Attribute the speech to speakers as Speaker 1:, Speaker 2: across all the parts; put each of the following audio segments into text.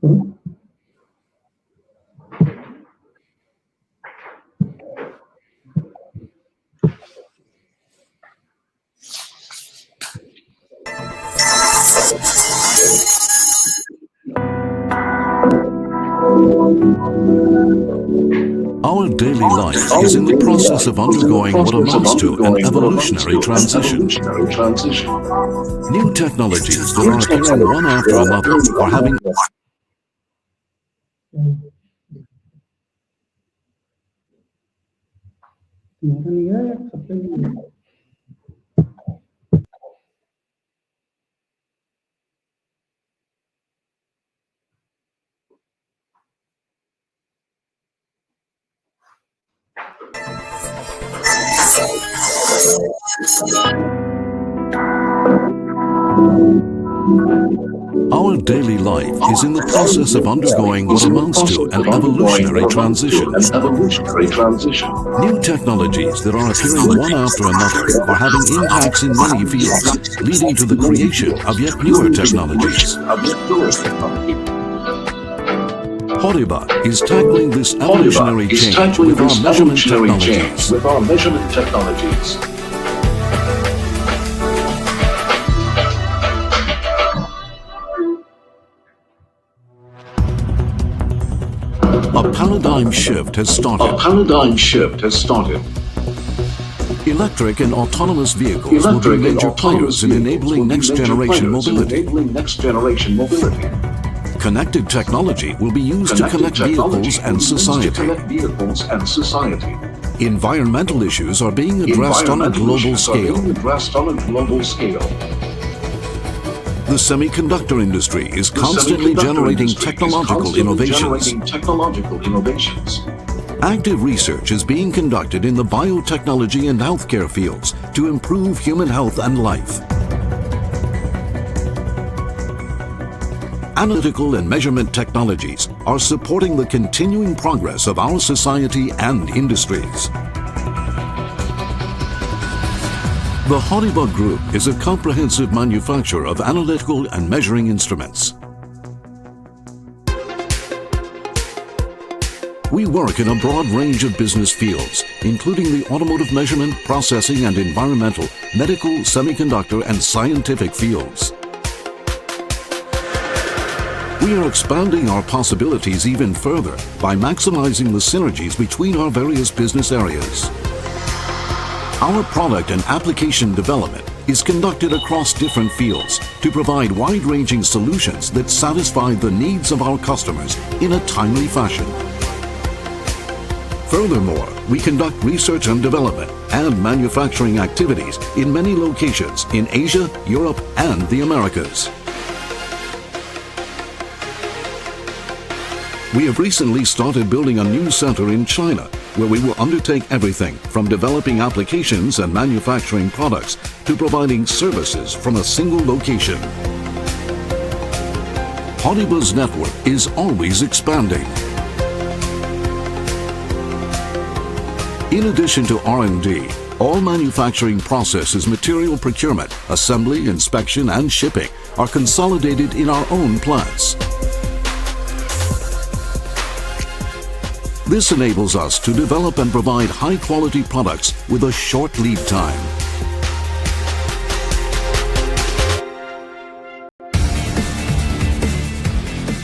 Speaker 1: Our daily life is in the process of undergoing what amounts to an evolutionary transition. New technologies that are appearing one after another are having Our daily life is in the process of undergoing what amounts to an evolutionary transition. New technologies that are appearing one after another are having impacts in many fields, leading to the creation of yet newer technologies. HORIBA is tackling this evolutionary change with our measurement technologies. A paradigm shift has started. Electric and autonomous vehicles will be major players in enabling next-generation mobility. Connected technology will be used to connect vehicles and society. Environmental issues are being addressed on a global scale. The semiconductor industry is constantly generating technological innovations. Active research is being conducted in the biotechnology and healthcare fields to improve human health and life. Analytical and measurement technologies are supporting the continuing progress of our society and industries. The HORIBA Group is a comprehensive manufacturer of analytical and measuring instruments. We work in a broad range of business fields, including the automotive measurement, processing and environmental, medical, semiconductor and scientific fields. We are expanding our possibilities even further by maximizing the synergies between our various business areas. Our product and application development is conducted across different fields to provide wide-ranging solutions that satisfy the needs of our customers in a timely fashion. Furthermore, we conduct research and development and manufacturing activities in many locations in Asia, Europe, and the Americas. We have recently started building a new center in China, where we will undertake everything from developing applications and manufacturing products to providing services from a single location. HORIBA's network is always expanding. In addition to R&D, all manufacturing processes, material procurement, assembly, inspection, and shipping are consolidated in our own plants. This enables us to develop and provide high-quality products with a short lead time.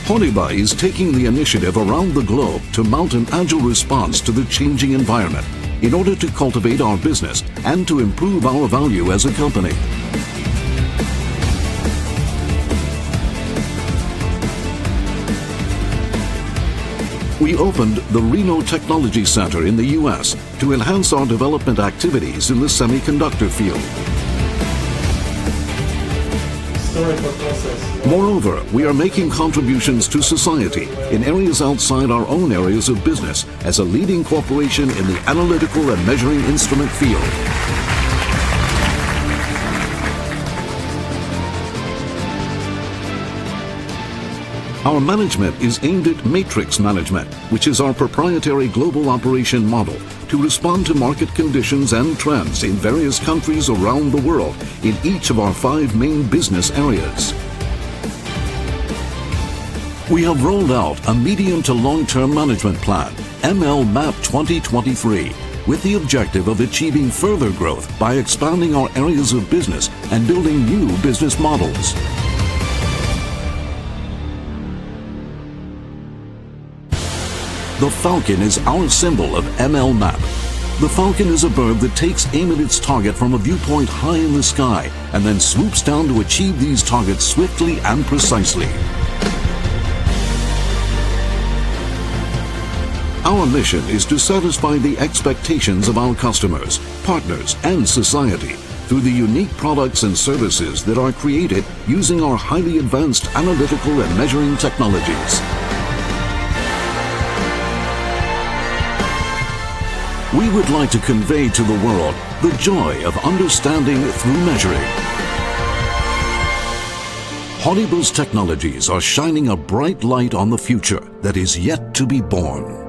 Speaker 1: HORIBA is taking the initiative around the globe to mount an agile response to the changing environment in order to cultivate our business and to improve our value as a company. We opened the Reno Technology Center in the U.S. to enhance our development activities in the semiconductor field. Moreover, we are making contributions to society in areas outside our own areas of business as a leading corporation in the analytical and measuring instrument field. Our management is aimed at matrix management, which is our proprietary global operation model to respond to market conditions and trends in various countries around the world in each of our 5 main business areas. We have rolled out a medium to long-term management plan, ML MAP 2023, with the objective of achieving further growth by expanding our areas of business and building new business models. The falcon is our symbol of ML MAP. The falcon is a bird that takes aim at its target from a viewpoint high in the sky and then swoops down to achieve these targets swiftly and precisely. Our mission is to satisfy the expectations of our customers, partners, and society through the unique products and services that are created using our highly advanced analytical and measuring technologies. We would like to convey to the world the joy of understanding through measuring. HORIBA's technologies are shining a bright light on the future that is yet to be born.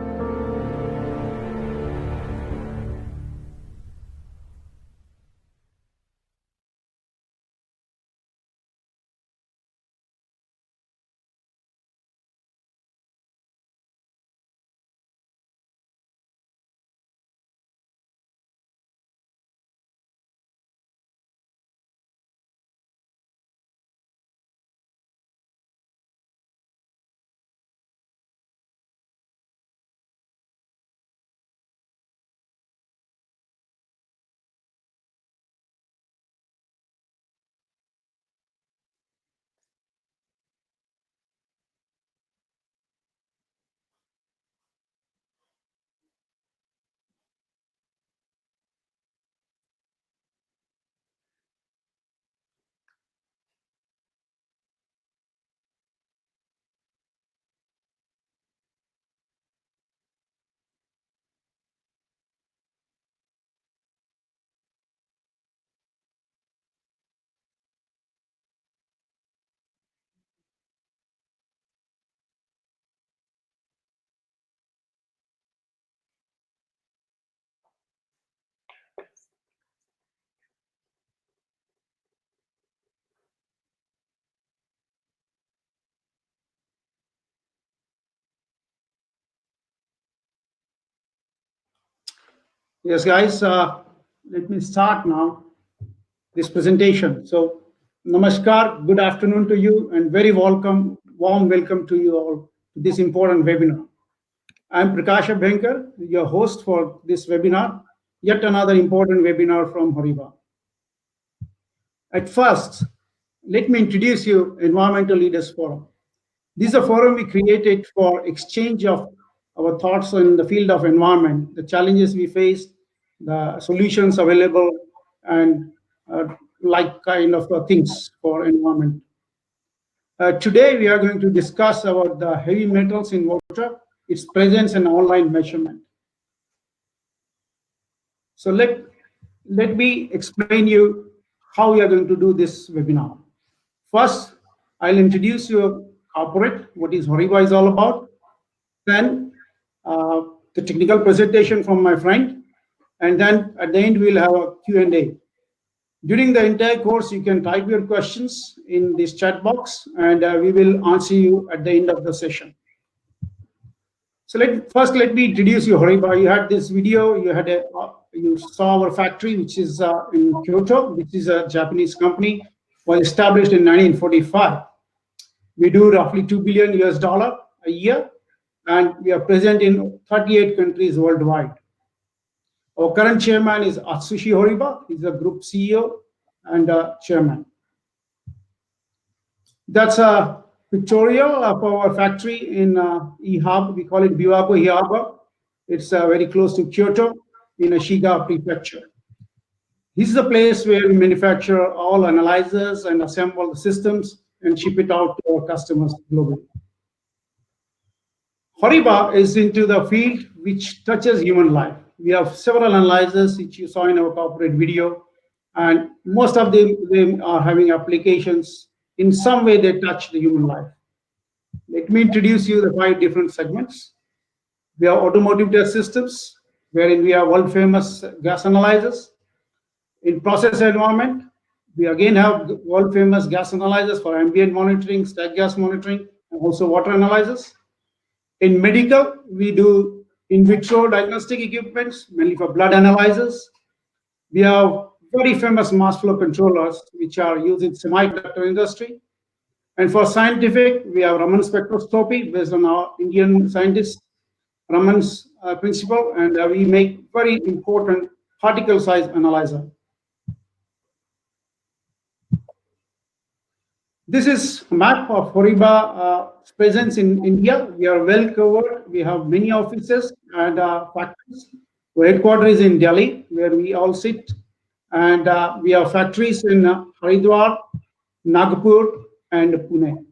Speaker 2: Yes, guys, let me start now this presentation. So, namaskar, good afternoon to you, and very warm welcome to you all to this important webinar. I'm Prakash Abhyankar, your host for this webinar, yet another important webinar from HORIBA. At first, let me introduce you Environmental Leaders Forum. This is a forum we created for exchange of our thoughts in the field of environment, the challenges we face, the solutions available, and like kind of things for environment. Today, we are going to discuss about the heavy metals in water, its presence and online measurement. So let me explain you how we are going to do this webinar. First, I'll introduce you corporate, what is HORIBA is all about. Then the technical presentation from my friend. And then at the end, we'll have a Q&A. During the entire course, you can type your questions in this chat box, and we will answer you at the end of the session. So first let me introduce you, HORIBA. You had this video, you saw our factory, which is in Kyoto. This is a Japanese company, was established in 1945. We do roughly $2 billion a year, and we are present in 38 countries worldwide. Our current chairman is Atsushi HORIBA. He's the group CEO and chairman. That's a pictorial of our factory in Ihaba. We call it Biwako Ihaba. It's very close to Kyoto in Shiga prefecture. This is a place where we manufacture all analyzers and assemble the systems and ship it out to our customers globally. HORIBA is into the field which touches human life. We have several analyzers which you saw in our corporate video, and most of them are having applications in some way they touch the human life. Let me introduce you the 5 different segments. We have automotive test systems, wherein we have world famous gas analyzers. In process environment, we again have world famous gas analyzers for ambient monitoring, stack gas monitoring, and also water analysis. In medical, we do in vitro diagnostic equipments, mainly for blood analysis. We have very famous mass flow controllers, which are used in semiconductor industry. And for scientific, we have Raman spectroscopy based on our Indian scientist Raman's principle, and we make very important particle size analyzer. This is a map of HORIBA presence in India. We are well covered. We have many offices and factories. Our headquarters is in Delhi, where we all sit, and we have factories in Haridwar, Nagpur, and Pune.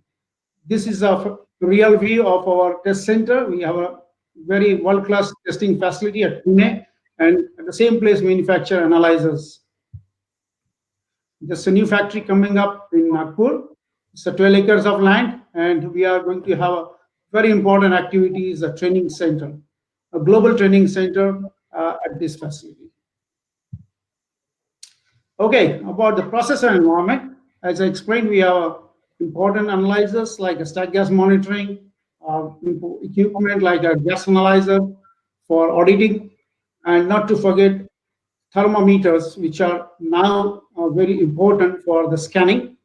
Speaker 2: This is a real view of our test center. We have a very world-class testing facility at Pune, and at the same place we manufacture analyzers. There's a new factory coming up in Nagpur. It's 12 acres of land, and we are going to have a very important activities, a training center, a global training center at this facility. Okay, about the processor environment, as I explained, we have important analyzers like a stack gas monitoring, equipment like a gas analyzer for auditing, and not to forget thermometers, which are now very important for the scanning,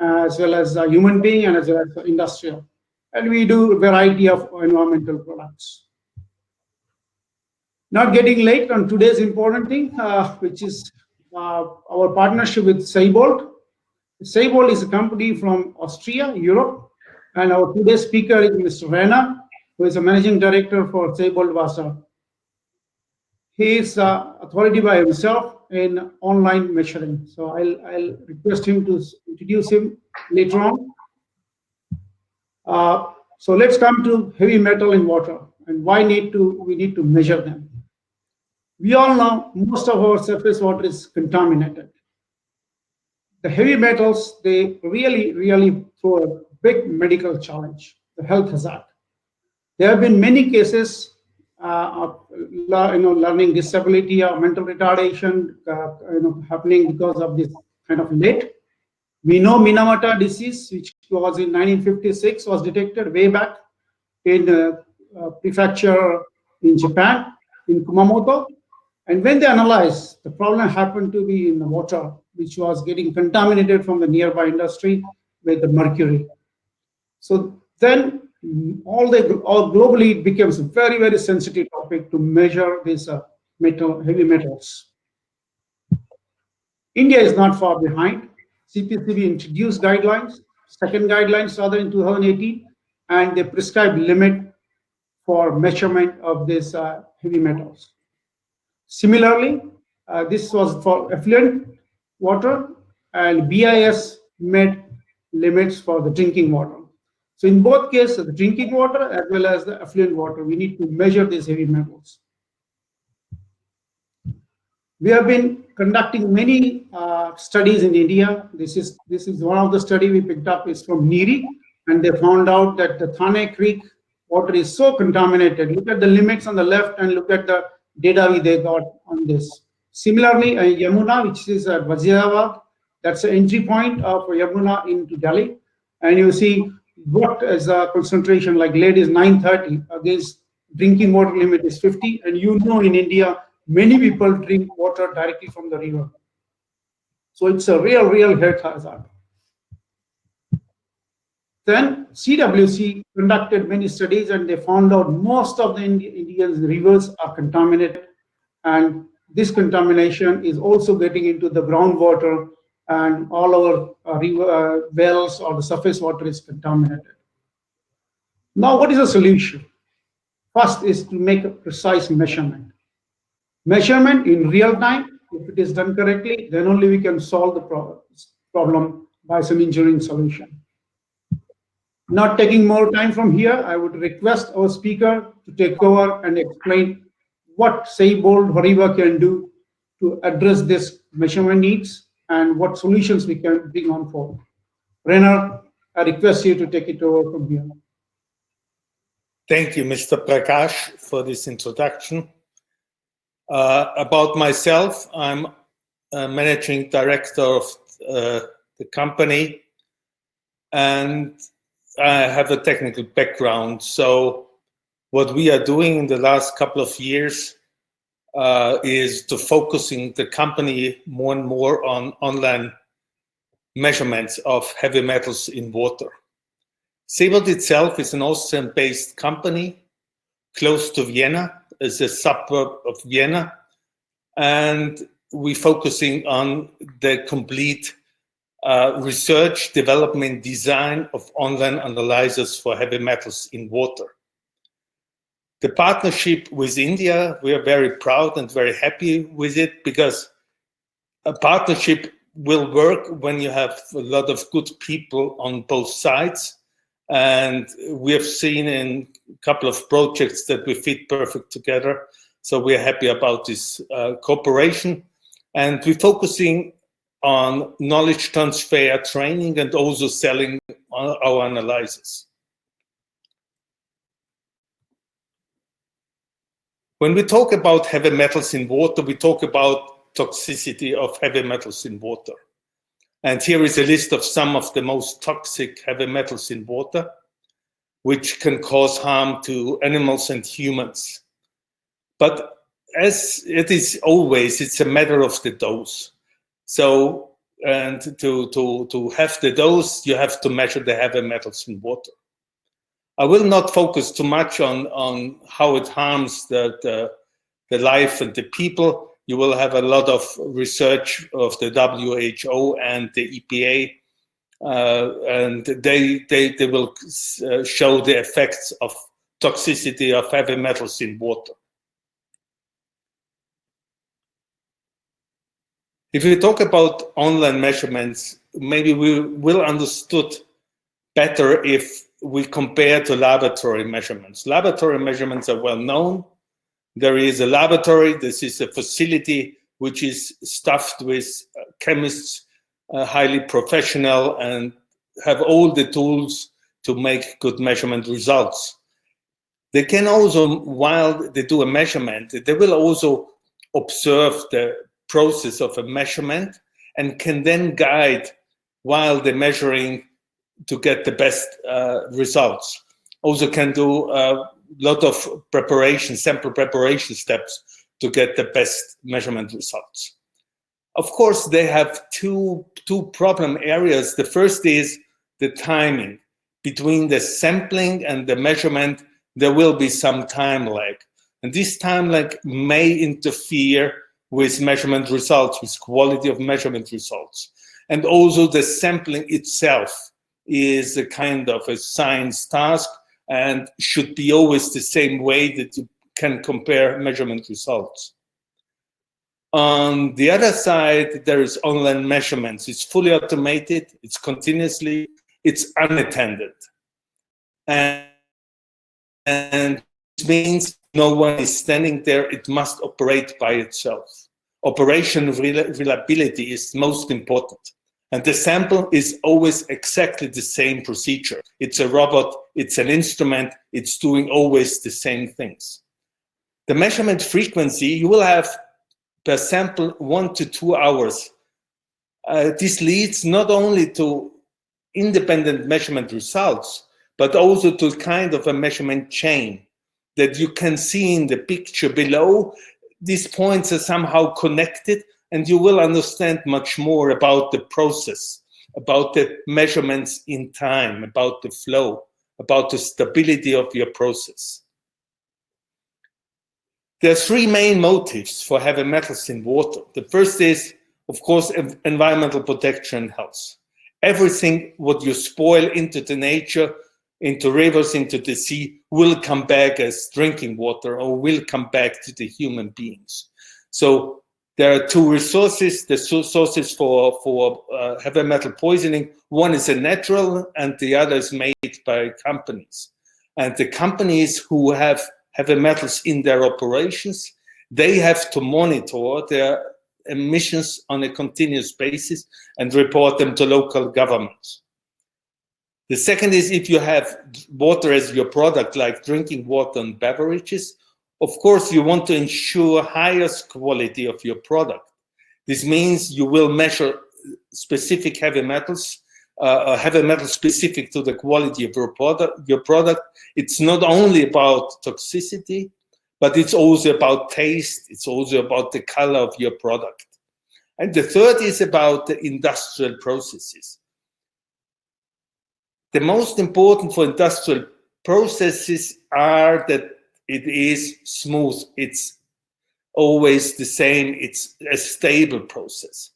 Speaker 2: as well as human being and as well as industrial. And we do a variety of environmental products. Not getting late on today's important thing, which is our partnership with SEIBOLD. SEIBOLD is a company from Austria, Europe, and our today's speaker is Mr. Bernert, who is a managing director for SEIBOLD Wasser. He is authority by himself in online measuring. So I'll request him to introduce him later on. So let's come to heavy metal in water and why we need to measure them. We all know most of our surface water is contaminated. The heavy metals, they really throw a big medical challenge, the health hazard. There have been many cases of learning disability or mental retardation happening because of this kind of lead. We know Minamata disease, which was in 1956, was detected way back in the prefecture in Japan, in Kumamoto. And when they analyzed, the problem happened to be in the water, which was getting contaminated from the nearby industry with the mercury. So then all globally it becomes a very sensitive topic to measure these heavy metals. India is not far behind. CPCB introduced guidelines, second guidelines rather in 2018, and they prescribed limit for measurement of these heavy metals. Similarly, this was for effluent water, and BIS made limits for the drinking water. So in both cases, the drinking water as well as the effluent water, we need to measure these heavy metals. We have been conducting many studies in India. This is one of the study we picked up is from NIRI, and they found out that the Thane Creek water is so contaminated. Look at the limits on the left and look at the data they got on this. Similarly, Yamuna, which is at Wazirabad, that's the entry point of Yamuna into Delhi, and you see what is the concentration, like lead is 930 against drinking water limit is 50, and in India, many people drink water directly from the river. So it's a real health hazard. Then CWC conducted many studies and they found out most of the Indian rivers are contaminated, and this contamination is also getting into the groundwater, and all our river wells or the surface water is contaminated. Now, what is the solution? First is to make a precise measurement. Measurement in real time, if it is done correctly, then only we can solve the problem by some engineering solution. Not taking more time from here, I would request our speaker to take over and explain what SEIBOLD HORIBA can do to address this measurement needs and what solutions we can bring on forward. Bernert, I request you to take it over from here.
Speaker 3: Thank you, Mr. Prakash, for this introduction. About myself, I'm a managing director of the company, and I have a technical background, so what we are doing in the last couple of years is to focusing the company more and more on online measurements of heavy metals in water. SEIBOLD itself is an Austrian-based company close to Vienna, as a suburb of Vienna, and we're focusing on the complete research, development, design of online analyzers for heavy metals in water. The partnership with India, we are very proud and very happy with it, because a partnership will work when you have a lot of good people on both sides. And we have seen in a couple of projects that we fit perfect together. So we're happy about this cooperation. And we're focusing on knowledge transfer, training, and also selling our analyzers. When we talk about heavy metals in water, we talk about toxicity of heavy metals in water. And here is a list of some of the most toxic heavy metals in water, which can cause harm to animals and humans. But as it is always, it's a matter of the dose. So, and to have the dose, you have to measure the heavy metals in water. I will not focus too much on how it harms the life and the people. You will have a lot of research of the WHO and the EPA, and they will show the effects of toxicity of heavy metals in water. If we talk about online measurements, maybe we will understood better if we compare to laboratory measurements. Laboratory measurements are well known. There is a laboratory. This is a facility which is stuffed with chemists, highly professional, and have all the tools to make good measurement results. They can also, while they do a measurement, they will also observe the process of a measurement and can then guide while they're measuring to get the best results. Also can do a lot of preparation, sample preparation steps to get the best measurement results. Of course, they have two problem areas. The first is the timing. Between the sampling and the measurement, there will be some time lag. And this time lag may interfere with measurement results, with quality of measurement results. And also the sampling itself is a kind of a science task and should be always the same way that you can compare measurement results. On the other side, there is online measurements. It's fully automated, it's continuously, it's unattended. And it means no one is standing there, it must operate by itself. Operation reliability is most important. And the sample is always exactly the same procedure. It's a robot, it's an instrument, it's doing always the same things. The measurement frequency, you will have per sample 1 to 2 hours. This leads not only to independent measurement results, but also to kind of a measurement chain that you can see in the picture below. These points are somehow connected, and you will understand much more about the process, about the measurements in time, about the flow, about the stability of your process. There are three main motives for heavy metals in water. The first is, of course, environmental protection and health. Everything what you spoil into the nature, into rivers, into the sea, will come back as drinking water or will come back to the human beings. So there are two resources, the sources for heavy metal poisoning. One is a natural and the other is made by companies. And the companies who have heavy metals in their operations, they have to monitor their emissions on a continuous basis and report them to local governments. The second is if you have water as your product, like drinking water and beverages, of course, you want to ensure highest quality of your product. This means you will measure specific heavy metals heavy metal specific to the quality of your product. It's not only about toxicity, but it's also about taste. It's also about the color of your product. And the third is about the industrial processes. The most important for industrial processes are that it is smooth. It's always the same. It's a stable process.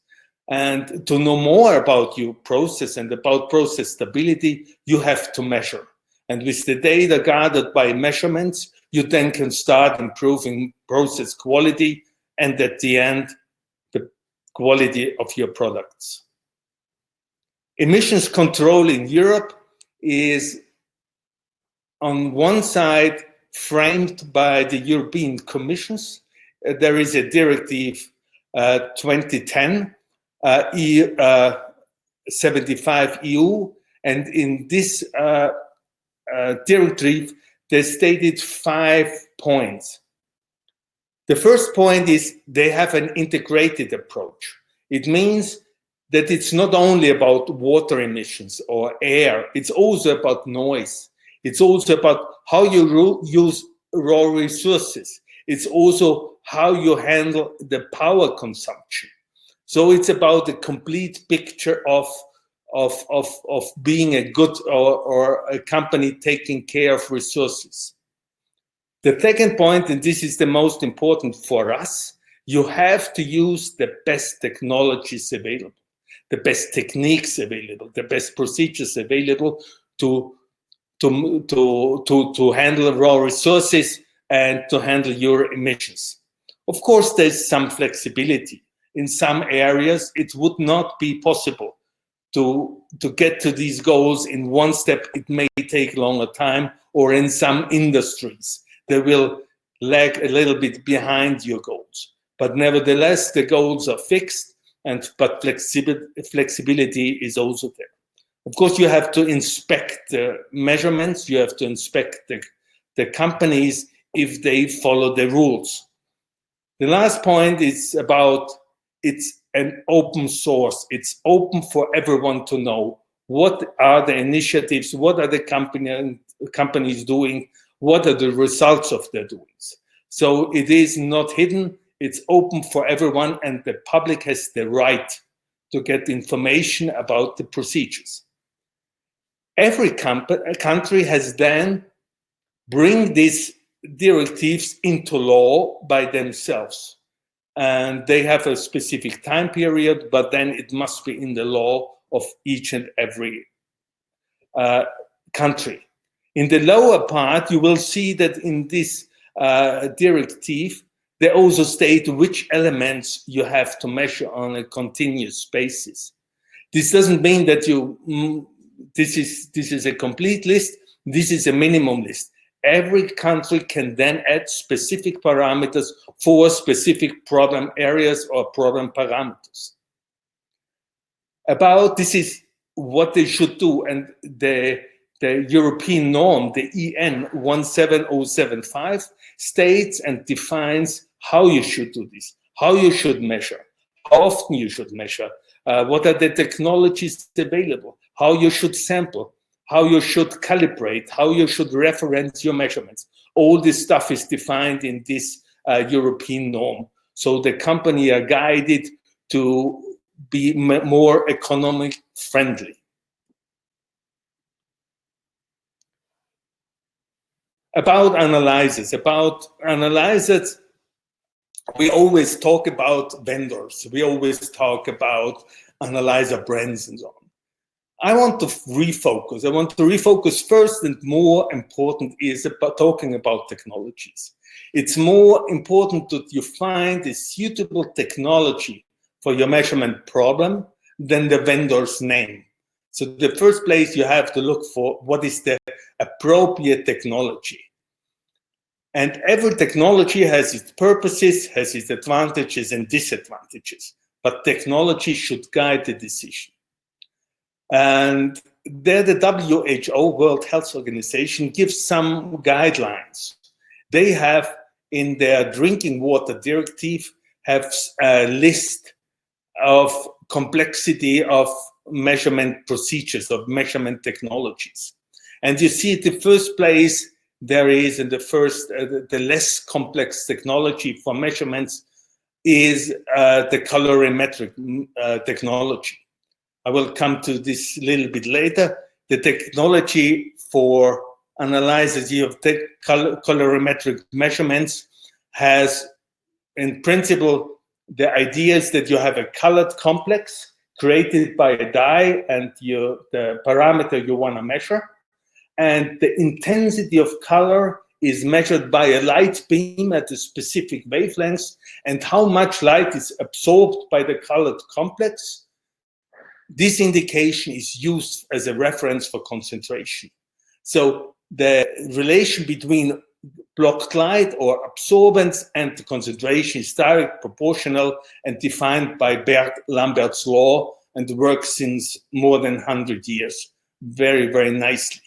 Speaker 3: And to know more about your process and about process stability, you have to measure. And with the data gathered by measurements, you then can start improving process quality and at the end, the quality of your products. Emissions control in Europe is on one side framed by the European Commissions. There is a directive 2010 75 EU, and in this directive they stated 5 points. The first point is they have an integrated approach. It means that it's not only about water emissions or air, it's also about noise. It's also about how you use raw resources. It's also how you handle the power consumption. So it's about the complete picture of being a good or a company taking care of resources. The second point, and this is the most important for us, you have to use the best technologies available, the best techniques available, the best procedures available to handle raw resources and to handle your emissions. Of course, there's some flexibility. In some areas, it would not be possible to get to these goals in one step. It may take longer time, or in some industries, they will lag a little bit behind your goals. But nevertheless, the goals are fixed, but flexibility is also there. Of course, you have to inspect the measurements. You have to inspect the companies if they follow the rules. The last point is about it's an open source. It's open for everyone to know what are the initiatives, what are the companies doing, what are the results of their doings. So it is not hidden. It's open for everyone, and the public has the right to get information about the procedures. Every country has then bring these directives into law by themselves. And they have a specific time period, but then it must be in the law of each and every country. In the lower part, you will see that in this directive, they also state which elements you have to measure on a continuous basis. This doesn't mean that this is a complete list. This is a minimum list. Every country can then add specific parameters for specific problem areas or problem parameters. This is what they should do, and the European norm, the EN 17075, states and defines how you should do this, how you should measure, how often you should measure, what are the technologies available, how you should sample, how you should calibrate, how you should reference your measurements. All this stuff is defined in this European norm. So the company are guided to be more economic friendly. About analyzers, we always talk about vendors. We always talk about analyzer brands and so on. I want to refocus. I want to refocus first, and more important is about talking about technologies. It's more important that you find a suitable technology for your measurement problem than the vendor's name. So the first place you have to look for what is the appropriate technology. And every technology has its purposes, has its advantages and disadvantages, but technology should guide the decision. And there the WHO, World Health Organization, gives some guidelines. They have in their drinking water directive have a list of complexity of measurement procedures, of measurement technologies. And you see, at the first place, there is in the first, the less complex technology for measurements is the colorimetric technology. I will come to this a little bit later. The technology for analysis of colorimetric measurements has, in principle, the idea is that you have a colored complex created by a dye and the parameter you want to measure. And the intensity of color is measured by a light beam at a specific wavelength, and how much light is absorbed by the colored complex. This indication is used as a reference for concentration. So the relation between blocked light or absorbance and the concentration is direct proportional and defined by Lambert's law, and works since more than 100 years very, very nicely.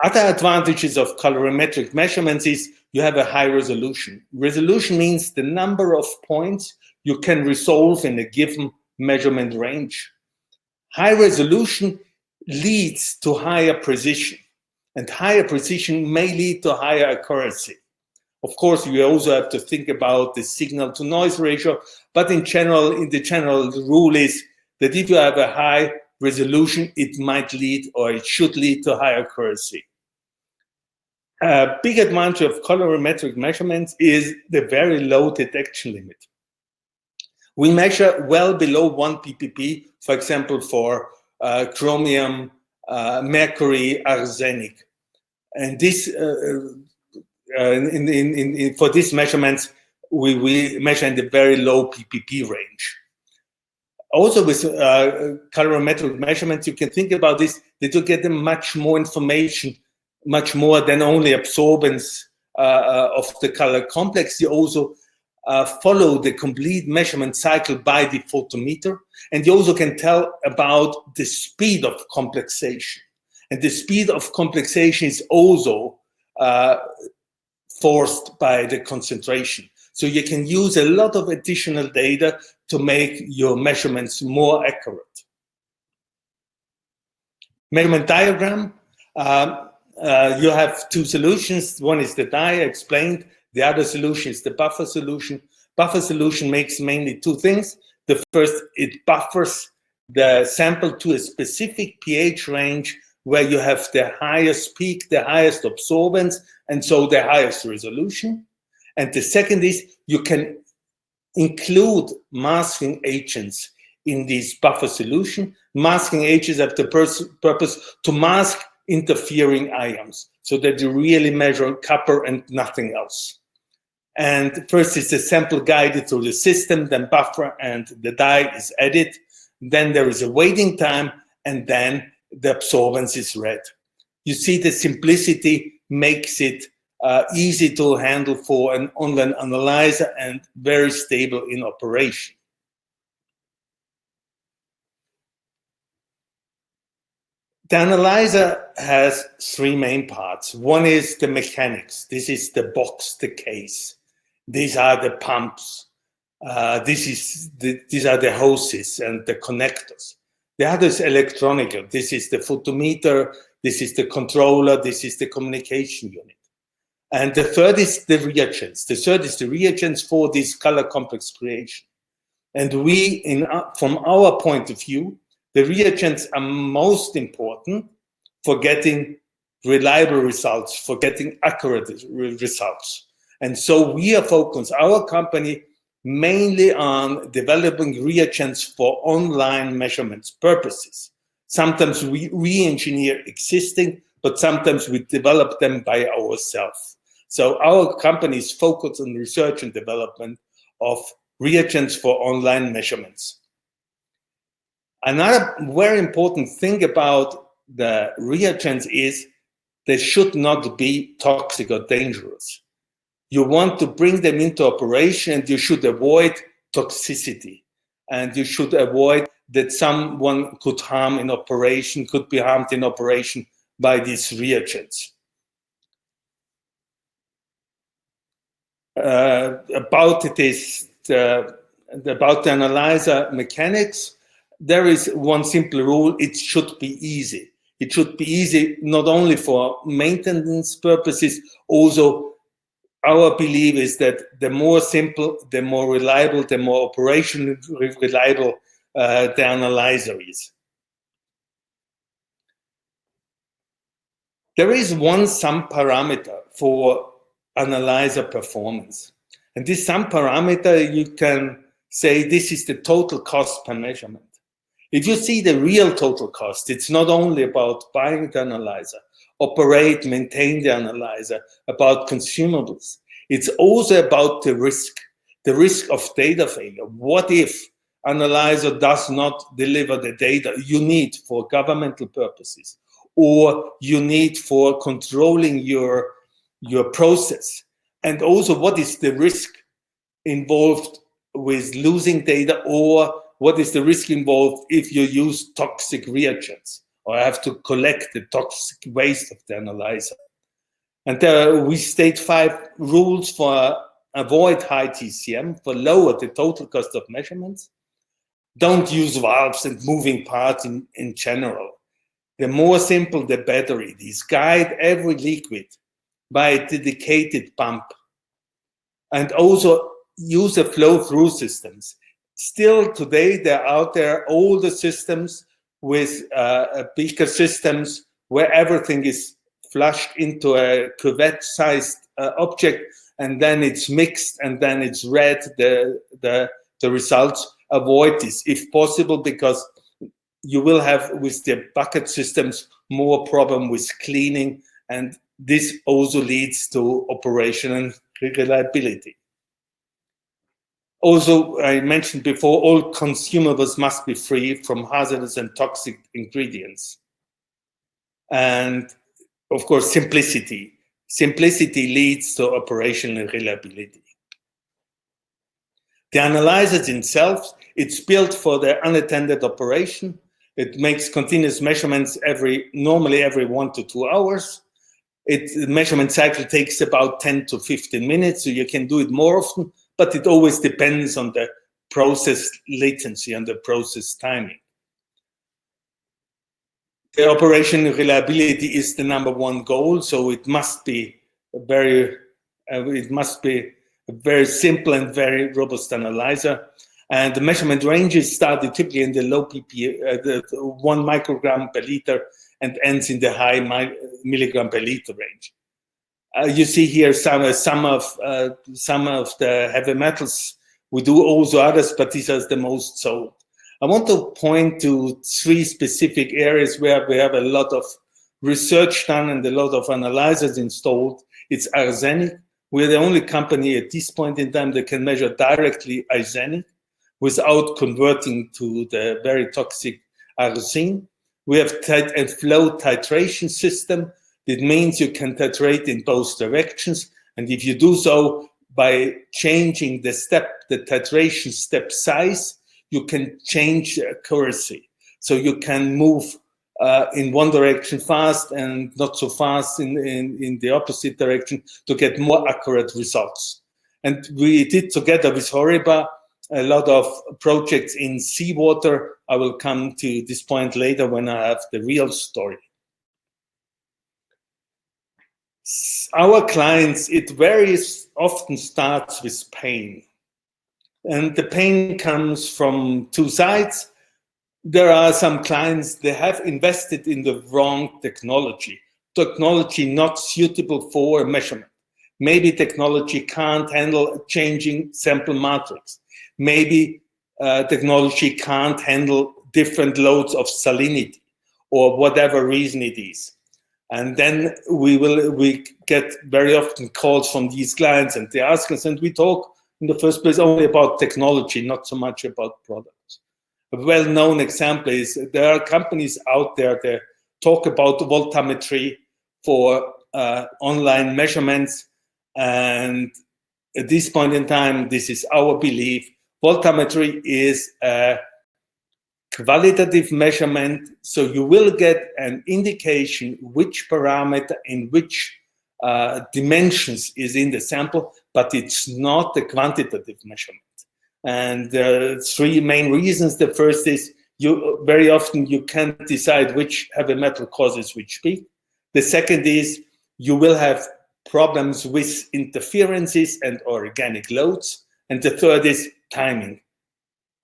Speaker 3: Other advantages of colorimetric measurements is you have a high resolution. Resolution means the number of points you can resolve in a given measurement range. High resolution leads to higher precision, and higher precision may lead to higher accuracy. Of course, you also have to think about the signal to noise ratio, but in general, the general rule is that if you have a high resolution, it might lead, or it should lead, to high accuracy. A big advantage of colorimetric measurements is the very low detection limit. We measure well below 1 ppb, for example, for chromium, mercury, arsenic. And this, for these measurements, we measure in the very low ppb range. Also with colorimetric measurements, you can think about this, that you get much more information, much more than only absorbance of the color complex. You also follow the complete measurement cycle by the photometer, and you also can tell about the speed of complexation. And the speed of complexation is also forced by the concentration. So you can use a lot of additional data to make your measurements more accurate. Measurement diagram. You have two solutions. One is the dye, I explained. The other solution is the buffer solution. Buffer solution makes mainly two things. The first, it buffers the sample to a specific pH range where you have the highest peak, the highest absorbance, and so the highest resolution. And the second is you can include masking agents in this buffer solution. Masking agents have the purpose to mask interfering ions so that you really measure copper and nothing else. And first is the sample guided through the system, then buffer and the dye is added. Then there is a waiting time, and then the absorbance is read. You see, the simplicity makes it easy to handle for an online analyzer and very stable in operation. The analyzer has three main parts. One is the mechanics. This is the box, the case. These are the pumps. These are the hoses and the connectors. The other is electronic. This is the photometer. This is the controller. This is the communication unit. And the third is the reagents. The third is the reagents for this color complex creation. And from our point of view, the reagents are most important for getting reliable results, for getting accurate results. And so we are focused, our company, mainly on developing reagents for online measurements purposes. Sometimes we re-engineer existing, but sometimes we develop them by ourselves. So our company is focused on research and development of reagents for online measurements. Another very important thing about the reagents is they should not be toxic or dangerous. You want to bring them into operation, and you should avoid toxicity. And you should avoid that someone could be harmed in operation by these reagents. About the analyzer mechanics, there is one simple rule: it should be easy. It should be easy not only for maintenance purposes, also our belief is that the more simple, the more reliable, the more operationally reliable the analyzer is. There is one sum parameter for analyzer performance. And this sum parameter, you can say this is the total cost per measurement. If you see the real total cost, it's not only about buying the analyzer, operate, maintain the analyzer, about consumables. It's also about the risk of data failure. What if analyzer does not deliver the data you need for governmental purposes, or you need for controlling your process? And also, what is the risk involved with losing data, or what is the risk involved if you use toxic reagents or have to collect the toxic waste of the analyzer? And we state 5 rules for avoid high TCM, for lower the total cost of measurements. Don't use valves and moving parts in general. The more simple, the better it is. Guide every liquid by a dedicated pump. And also use a flow-through systems. Still today, there are out there older systems with beaker systems where everything is flushed into a cuvette-sized object, and then it's mixed, and then it's read the results. Avoid this if possible, because you will have with the bucket systems more problem with cleaning, and this also leads to operational reliability. Also, I mentioned before, all consumables must be free from hazardous and toxic ingredients. And of course, simplicity. Simplicity leads to operational reliability. The analyzers themselves, it's built for the unattended operation. It makes continuous measurements normally every 1 to 2 hours. The measurement cycle takes about 10 to 15 minutes, so you can do it more often, but it always depends on the process latency and the process timing. The operational reliability is the #1 goal, so it must be a very simple and very robust analyzer. And the measurement ranges start typically in the low ppm, the 1 microgram per liter, and ends in the high milligram per liter range. You see here some of the heavy metals. We do also others, but these are the most sold. I want to point to 3 specific areas where we have a lot of research done and a lot of analyzers installed. It's arsenic. We're the only company at this point in time that can measure directly arsenic without converting to the very toxic arsine. We have a flow titration system. That means you can titrate in both directions. And if you do so by changing the titration step size, you can change the accuracy. So you can move in one direction fast and not so fast in the opposite direction to get more accurate results. And we did together with HORIBA a lot of projects in seawater. I will come to this point later when I have the real story. Our clients, it very often starts with pain. And the pain comes from 2 sides. There are some clients, they have invested in the wrong technology not suitable for measurement. Maybe technology can't handle changing sample matrix. Maybe technology can't handle different loads of salinity, or whatever reason it is. And then we get very often calls from these clients, and they ask us, and we talk in the first place only about technology, not so much about products. A well-known example is there are companies out there that talk about voltammetry for online measurements. And at this point in time, this is our belief. Voltammetry is a qualitative measurement, so you will get an indication which parameter in which dimensions is in the sample, but it's not a quantitative measurement. And there are 3 main reasons. The first is you very often you can't decide which heavy metal causes which peak. The second is you will have problems with interferences and organic loads. And the third is timing.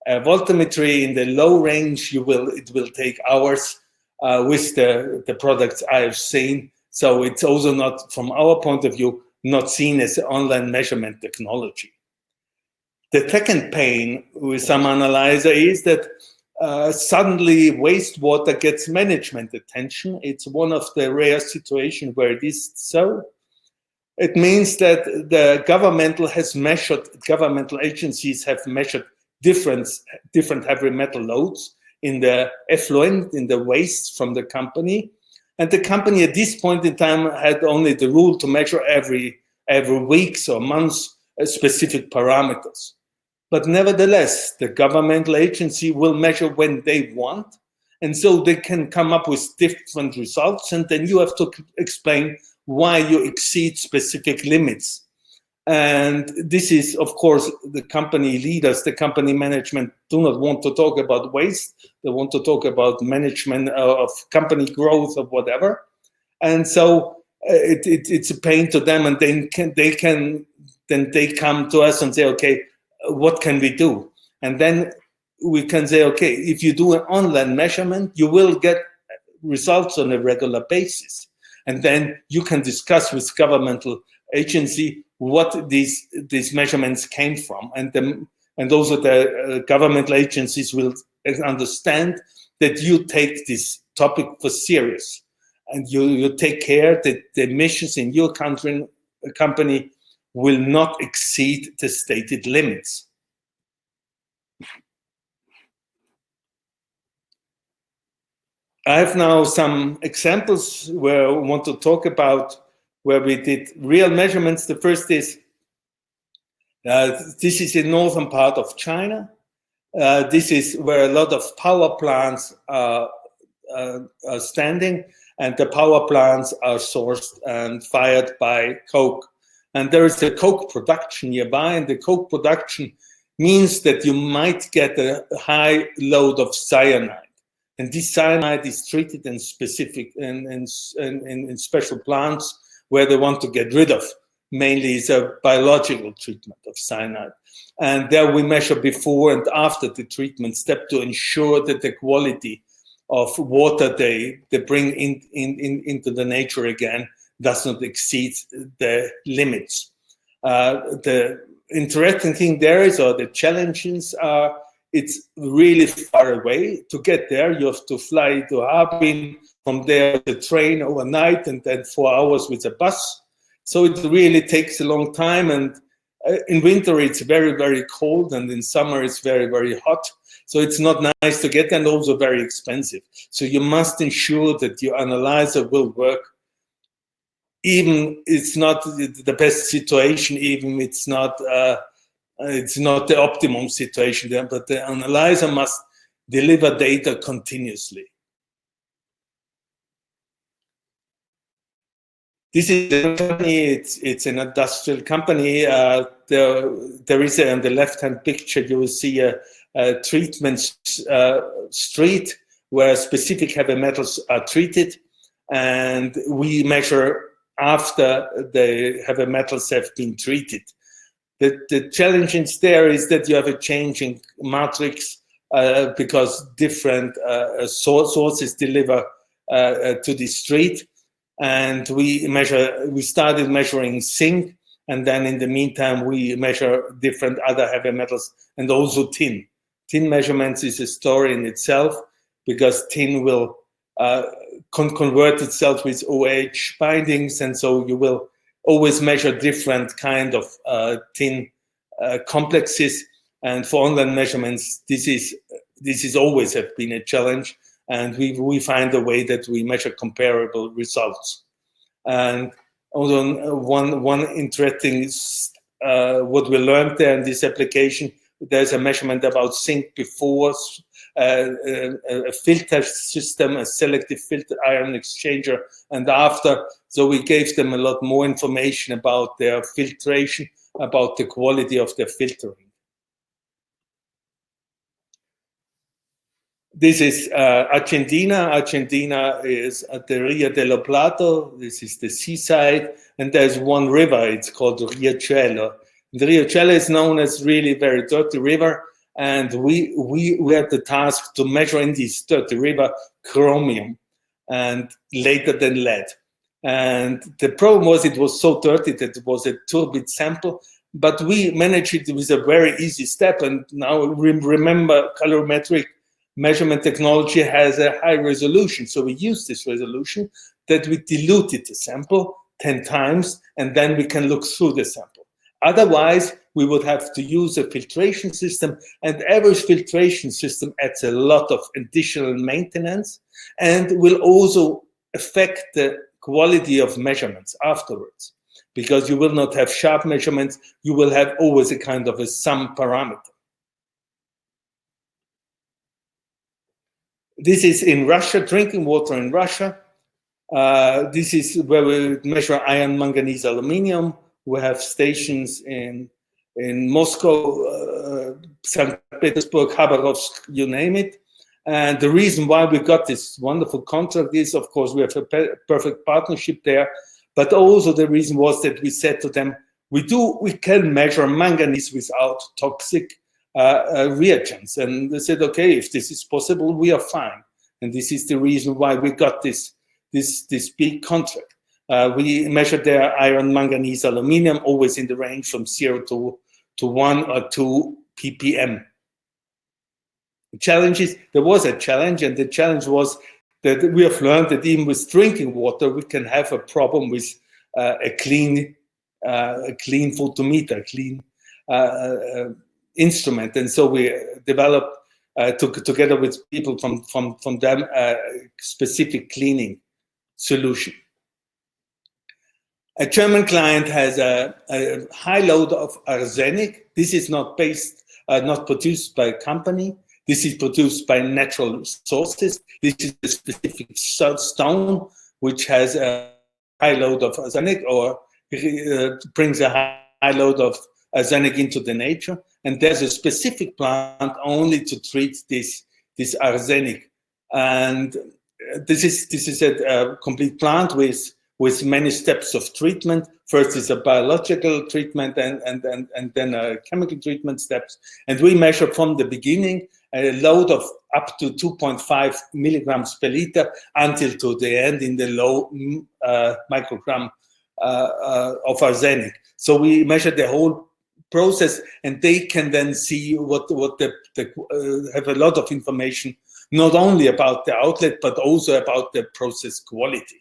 Speaker 3: Voltammetry in the low range, it will take hours with the products I have seen. So it's also not, from our point of view, not seen as online measurement technology. The second pain with some analyzer is that suddenly wastewater gets management attention. It's one of the rare situations where it is so. It means that the governmental agencies have measured different heavy metal loads in the effluent, in the waste from the company. And the company at this point in time had only the rule to measure every weeks or months specific parameters. But nevertheless, the governmental agency will measure when they want. And so they can come up with different results. And then you have to explain why you exceed specific limits. And this is, of course, the company leaders, the company management do not want to talk about waste. They want to talk about management of company growth or whatever. And so it's a pain to them. And then they come to us and say, okay, what can we do? And then we can say, okay, if you do an online measurement, you will get results on a regular basis. And then you can discuss with governmental agency what these measurements came from. And those are the governmental agencies will understand that you take this topic for serious. And you take care that the emissions in your company will not exceed the stated limits. I have now some examples where I want to talk about where we did real measurements. The first is, this is in northern part of China. This is where a lot of power plants are standing, and the power plants are sourced and fired by coke. And there is a coke production nearby, and the coke production means that you might get a high load of cyanide. And this cyanide is treated in special plants where they want to get rid of. Mainly is a biological treatment of cyanide. And there we measure before and after the treatment step to ensure that the quality of water they bring into the nature again does not exceed the limits. The interesting thing there is, or the challenges are, it's really far away. To get there, you have to fly to Harbin, from there the train overnight, and then 4 hours with a bus. So it really takes a long time, and in winter it's very, very cold, and in summer it's very, very hot. So it's not nice to get, and also very expensive. So you must ensure that your analyzer will work. Even it's not the best situation, even it's not the optimum situation there, but the analyzer must deliver data continuously. This is a company, it's an industrial company. There is on the left-hand picture, you will see a treatment street where specific heavy metals are treated, and we measure after the heavy metals have been treated. The challenge there is that you have a changing matrix because different sources deliver to the street. And we started measuring zinc, and then in the meantime we measure different other heavy metals and also tin. Tin measurements is a story in itself, because tin will convert itself with OH bindings, and so you will always measure different kind of tin complexes. And for online measurements, this is always have been a challenge. And we find a way that we measure comparable results. And also one interesting what we learned there in this application, there's a measurement about zinc before, a filter system, a selective filter ion exchanger, and after. So we gave them a lot more information about their filtration, about the quality of their filtering. This is Argentina. Argentina is at the Rio de la Plata. This is the seaside, and there's one river. It's called the Riachuelo. The Riachuelo is known as really very dirty river, and we had the task to measure in this dirty river chromium, and later than lead. And the problem was it was so dirty that it was a turbid sample, but we managed it with a very easy step. And now remember, colorimetric measurement technology has a high resolution. So we use this resolution that we diluted the sample 10 times, and then we can look through the sample. Otherwise, we would have to use a filtration system, and every filtration system adds a lot of additional maintenance and will also affect the quality of measurements afterwards, because you will not have sharp measurements, you will have always a kind of a sum parameter. This is in Russia, drinking water in Russia. This is where we measure iron, manganese, aluminum. We have stations in Moscow, St. Petersburg, Khabarovsk, you name it. And the reason why we got this wonderful contract is, of course, we have a perfect partnership there. But also the reason was that we said to them, we can measure manganese without toxic reagents. And they said, okay, if this is possible, we are fine. And this is the reason why we got this big contract. We measured their iron, manganese, aluminum, always in the range from 0 to 1 or 2 ppm. The challenge is, there was a challenge, and the challenge was that we have learned that even with drinking water, we can have a problem with a clean photometer, clean instrument. And so we developed, together with people from them, a specific cleaning solution. A German client has a high load of arsenic. This is not produced by a company. This is produced by natural sources. This is a specific stone which has a high load of arsenic, or brings a high load of arsenic into the nature. And there's a specific plant only to treat this arsenic. And this is a complete plant with many steps of treatment. First is a biological treatment and then a chemical treatment steps. And we measure from the beginning a load of up to 2.5 milligrams per liter until to the end in the low microgram of arsenic. So we measure the whole process, and they can then see have a lot of information, not only about the outlet, but also about the process quality.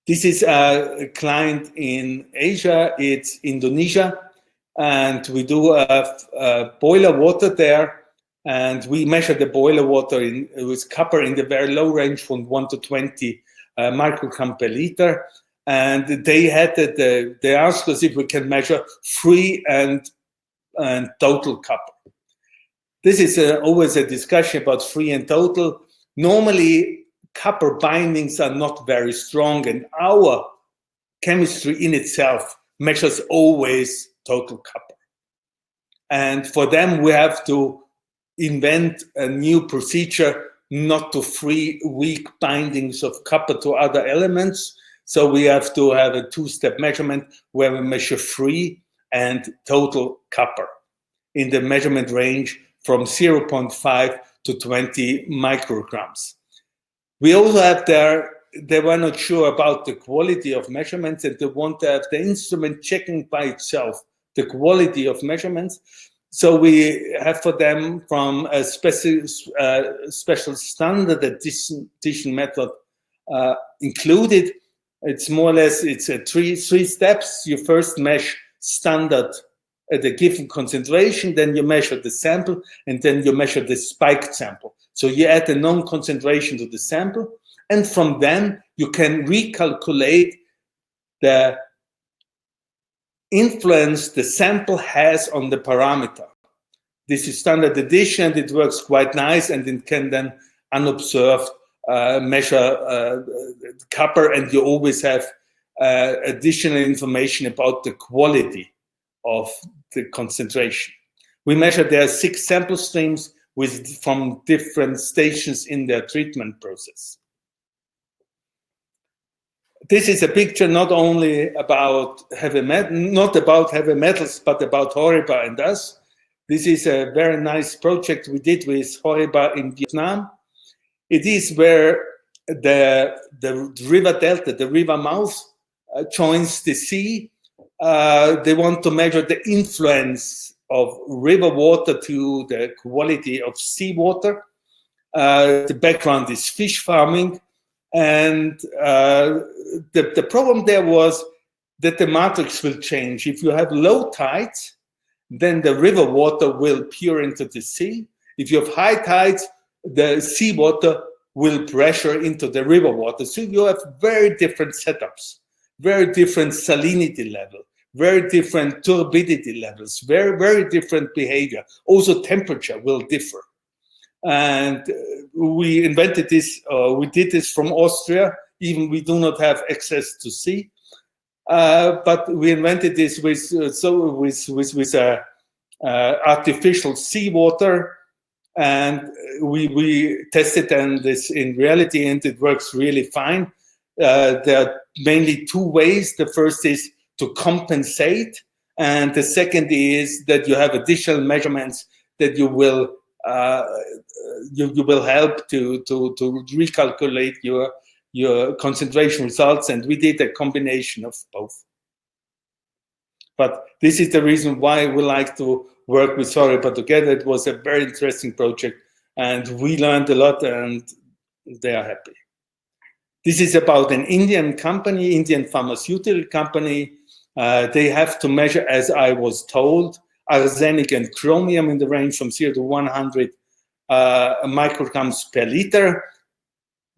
Speaker 3: This is a client in Asia, it's Indonesia, and we do boiler water there, and we measure the boiler water with copper in the very low range from 1 to 20 microgram per liter. And they asked us if we can measure free and total copper. This is always a discussion about free and total. Normally, copper bindings are not very strong, and our chemistry in itself measures always total copper. And for them, we have to invent a new procedure not to free weak bindings of copper to other elements. So we have to have a two-step measurement where we measure free and total copper in the measurement range from 0.5 to 20 micrograms. We also have they were not sure about the quality of measurements, and they want to have the instrument checking by itself the quality of measurements. So we have for them from a special standard addition method included. It's more or less, it's three steps. You first measure standard at a given concentration, then you measure the sample, and then you measure the spiked sample. So you add a known concentration to the sample, and from then you can recalculate the influence the sample has on the parameter. This is standard addition, and it works quite nice, and it can then unobserved measure copper, and you always have additional information about the quality of the concentration. We measure there 6 sample streams from different stations in their treatment process. This is a picture not only about not about heavy metals, but about HORIBA and us. This is a very nice project we did with HORIBA in Vietnam. It is where the river delta, the river mouth, joins the sea. They want to measure the influence of river water to the quality of seawater. The background is fish farming. And the problem there was that the matrix will change. If you have low tides, then the river water will pour into the sea. If you have high tides, the seawater will pressure into the river water. So you have very different setups, very different salinity level, very different turbidity levels, very, very different behavior. Also temperature will differ. And we invented this, we did this from Austria, even we do not have access to sea. But we invented this with artificial seawater, and we tested and this in reality, and it works really fine. There are mainly 2 ways. The first is to compensate, and the second is that you have additional measurements that you will you will help to recalculate your concentration results, and we did a combination of both. But this is the reason why we like to work with HORIBA together. It was a very interesting project, and we learned a lot, and they are happy. This is about an Indian company, Indian pharmaceutical company. They have to measure, as I was told, arsenic and chromium in the range from 0 to 100 micrograms per liter.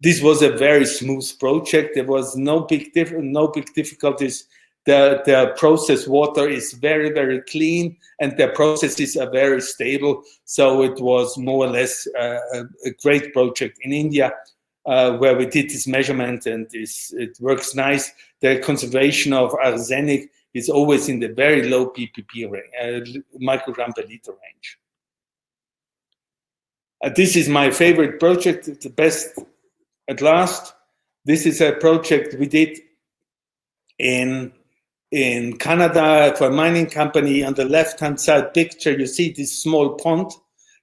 Speaker 3: This was a very smooth project. There was no big difficulties. The process water is very, very clean, and the processes are very stable. So it was more or less a great project in India, where we did this measurement, and it works nice. The concentration of arsenic is always in the very low ppb range, microgram per liter range. This is my favorite project, the best at last. This is a project we did in Canada for a mining company. On the left-hand side picture, you see this small pond.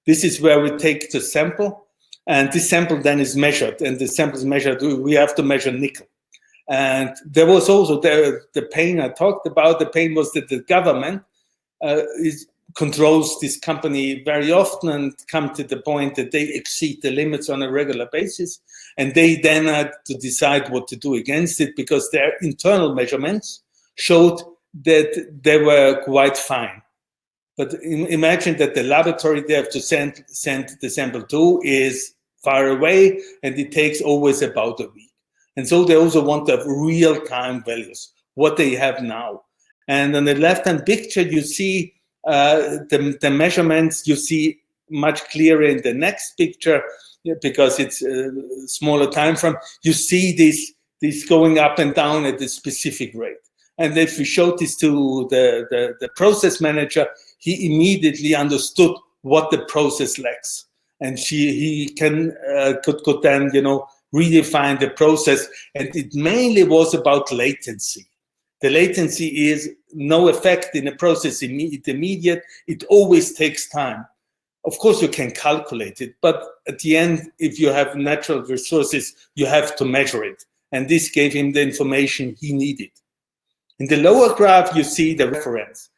Speaker 3: This is where we take the sample, and this sample then is measured, and the sample is measured. We have to measure nickel. And there was also the pain I talked about. The pain was that the government controls this company very often and come to the point that they exceed the limits on a regular basis. And they then had to decide what to do against it, because their internal measurements showed that they were quite fine. But imagine that the laboratory they have to send the sample to is far away, and it takes always about a week. And so they also want to have real-time values, what they have now. And on the left-hand picture, you see the measurements. You see much clearer in the next picture, because it's a smaller time frame. You see this going up and down at a specific rate. And if we showed this to the process manager, he immediately understood what the process lacks, and he could then redefine the process. And it mainly was about latency. The latency is no effect in a process immediate. It always takes time. Of course, you can calculate it, but at the end, if you have natural resources, you have to measure it. And this gave him the information he needed. In the lower graph, you see the reference.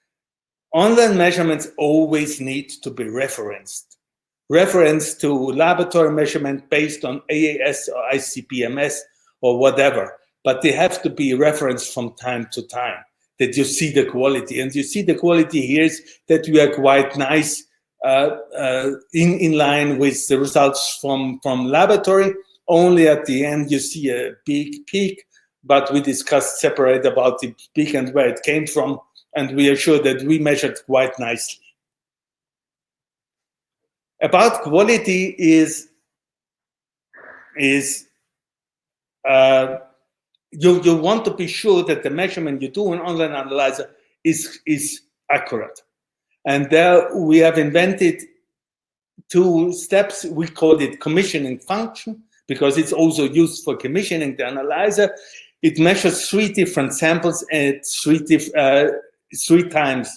Speaker 3: Online measurements always need to be referenced. Reference to laboratory measurement based on AAS or ICP-MS or whatever. But they have to be referenced from time to time, that you see the quality. And you see the quality here is that we are quite nice in line with the results from laboratory. Only at the end you see a big peak, but we discussed separate about the peak and where it came from, and we are sure that we measured quite nicely. About quality is you want to be sure that the measurement you do in online analyzer is accurate. And there we have invented 2 steps. We call it commissioning function because it's also used for commissioning the analyzer. It measures 3 different samples at 3 times.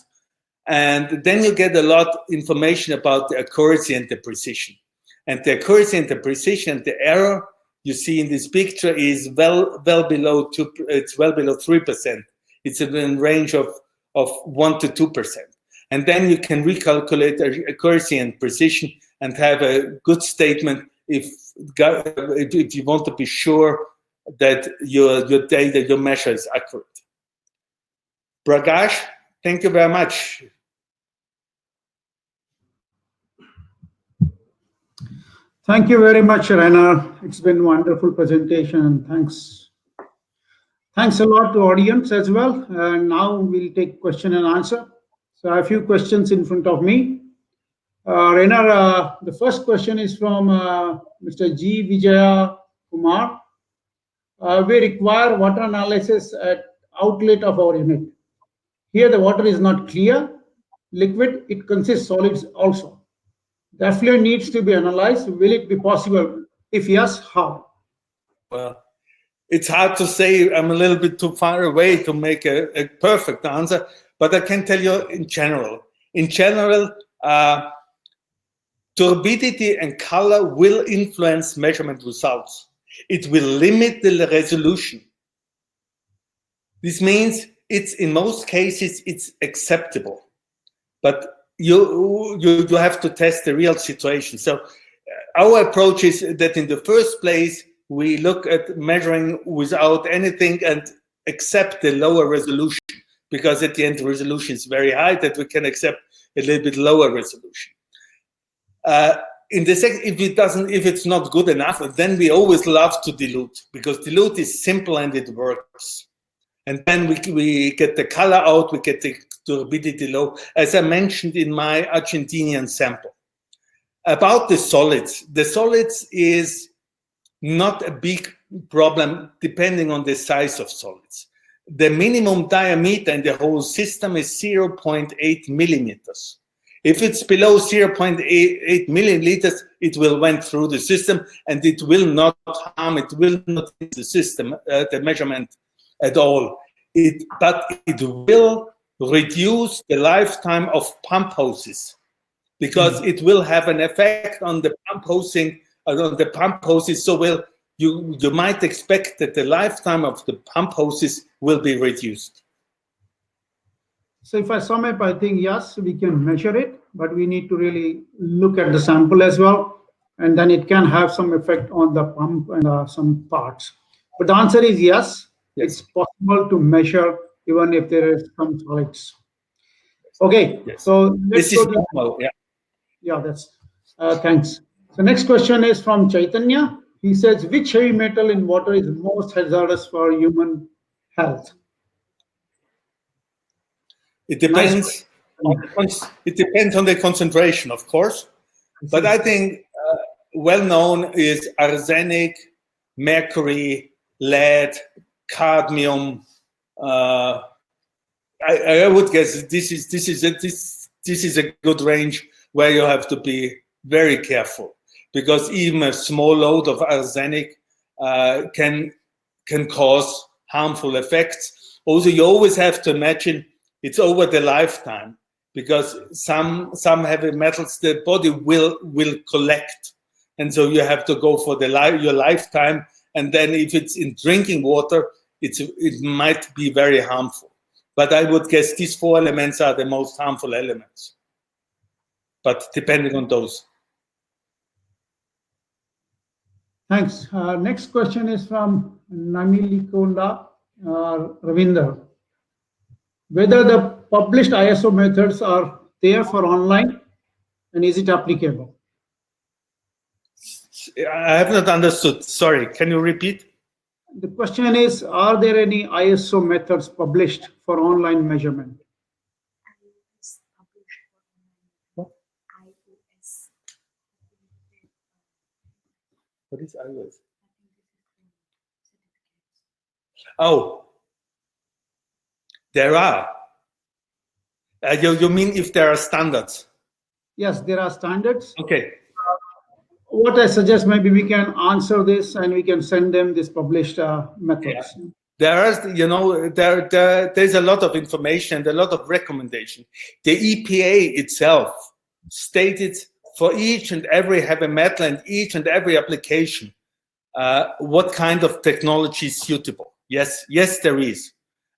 Speaker 3: And then you get a lot of information about the accuracy and the precision. And the accuracy and the precision, the error you see in this picture is well below 3%. It's in a range of 1 to 2%. And then you can recalculate accuracy and precision and have a good statement if you want to be sure that your data, your measure is accurate. Prakash, thank you very much.
Speaker 2: Thank you very much, Rainer. It's been a wonderful presentation. Thanks a lot to audience as well. And now we'll take question and answer. So I have a few questions in front of me. Rainer, the first question is from Mr. G. Vijaya Kumar. We require water analysis at outlet of our unit. Here the water is not clear, liquid, it consists solids also. The effluent needs to be analyzed. Will it be possible? If yes, how?
Speaker 3: Well, it's hard to say. I'm a little bit too far away to make a perfect answer, but I can tell you in general. In general, turbidity and color will influence measurement results. It will limit the resolution. This means in most cases, it's acceptable, but you have to test the real situation. So our approach is that in the first place, we look at measuring without anything and accept the lower resolution, because at the end, the resolution is very high that we can accept a little bit lower resolution. In the second, if it's not good enough, then we always love to dilute, because dilute is simple and it works. And then we get the color out, we get the turbidity low, as I mentioned in my Argentinian sample. About the solids is not a big problem depending on the size of solids. The minimum diameter in the whole system is 0.8 millimeters. If it's below 0.8 milliliters, it will went through the system and it will not harm, it will not hit the system, the measurement at all. But it will reduce the lifetime of pump hoses, because it will have an effect on the pump hosing, So you might expect that the lifetime of the pump hoses will be reduced.
Speaker 2: So if I sum up, I think yes, we can measure it, but we need to really look at the sample as well, and then it can have some effect on the pump and some parts. But the answer is yes. It's possible to measure even if there is some solids. Okay, so let's go to
Speaker 3: normal.
Speaker 2: Yeah, that's thanks. So next question is from Chaitanya. He says, which heavy metal in water is most hazardous for human health?
Speaker 3: It depends. It depends on the concentration, of course. But I think well known is arsenic, mercury, lead, cadmium. I would guess this is a good range where you have to be very careful, because even a small load of arsenic can cause harmful effects. Also, you always have to imagine it's over the lifetime, because some heavy metals the body will collect, and so you have to go for your lifetime. And then if it's in drinking water, it might be very harmful. But I would guess these 4 elements are the most harmful elements, but depending on those.
Speaker 2: Thanks. Next question is from Namilikonda Ravinder. Whether the published ISO methods are there for online, and is it applicable?
Speaker 3: I have not understood. Sorry, can you repeat?
Speaker 2: The question is, are there any ISO methods published for online measurement?
Speaker 3: What is iOS? Oh, there are. You mean if there are standards?
Speaker 2: Yes, there are standards.
Speaker 3: Okay.
Speaker 2: What I suggest, maybe we can answer this and we can send them this published methods.
Speaker 3: Yeah. There's a lot of information and a lot of recommendation. The EPA itself stated for each and every heavy metal and each and every application, what kind of technology is suitable. Yes, there is.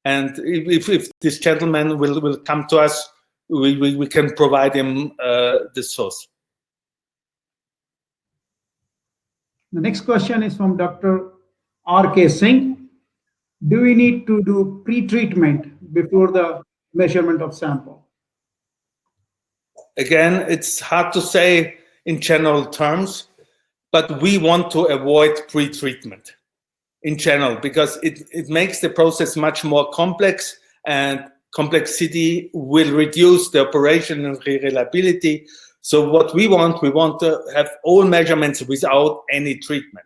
Speaker 3: And if this gentleman will come to us, we can provide him the source.
Speaker 2: The next question is from Dr. R.K. Singh. Do we need to do pre-treatment before the measurement of sample?
Speaker 3: Again, it's hard to say in general terms, but we want to avoid pre-treatment in general because it makes the process much more complex, and complexity will reduce the operational reliability. So what we want to have all measurements without any treatment.